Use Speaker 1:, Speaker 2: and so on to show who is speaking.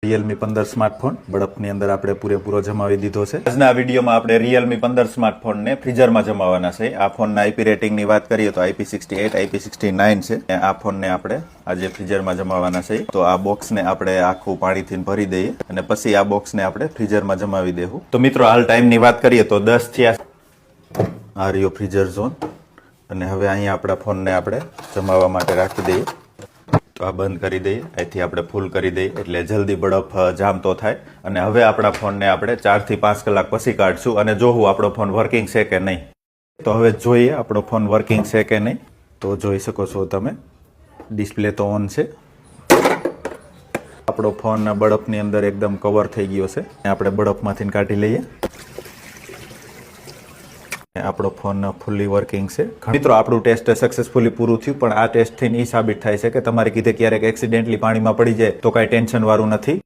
Speaker 1: Realme 15 smartphone બળપની અંદર આપણે પૂરેપૂરો જમાવી દીધો છે. આજના વિડીયોમાં આપણે Realme 15 સ્માર્ટફોનને ફ્રીઝરમાં જમાવવાના છે. આ ફોનના IP રેટિંગની વાત કરીએ તો IP68, IP69 છે. આ ફોનને આપણે આજે ફ્રીઝરમાં જમાવવાના છે. તો આ બોક્સને આપણે આખું પાણીથી ભરી દઈએ અને પછી આ બોક્સને આપણે ફ્રીઝરમાં જમાવી દેવું. તો મિત્રો હાલ ટાઈમની વાત કરીએ તો 10 થયા. આ રહ્યો ફ્રીઝર ઝોન અને હવે અહીંયા આપણા ફોનને આપણે જમાવવા માટે રાખી દઈએ. તો આ બંધ કરી દઈએ, અહીંથી આપણે ફૂલ કરી દઈએ એટલે જલ્દી બરફ જામતો થાય. અને હવે આપણા ફોનને આપણે 4 થી 5 કલાક પછી કાઢશું અને જોવું આપણો ફોન વર્કિંગ છે કે નહીં. તો હવે જોઈએ આપણો ફોન વર્કિંગ છે કે નહીં. તો જોઈ શકો છો તમે, ડિસ્પ્લે તો ઓન છે. આપણો ફોન બરફની અંદર એકદમ કવર થઈ ગયો છે. આપણે બરફમાંથી કાઢી લઈએ. આપણો ફોન ફૂલી વર્કિંગ છે. મિત્રો આપણું ટેસ્ટ સક્સેસફુલી પૂરું થયું, પણ આ ટેસ્ટથી એ સાબિત થાય છે કે તમારે કીધે ક્યારેક એક્સિડેન્ટલી પાણીમાં પડી જાય તો કાંઈ ટેન્શન વાળું નથી.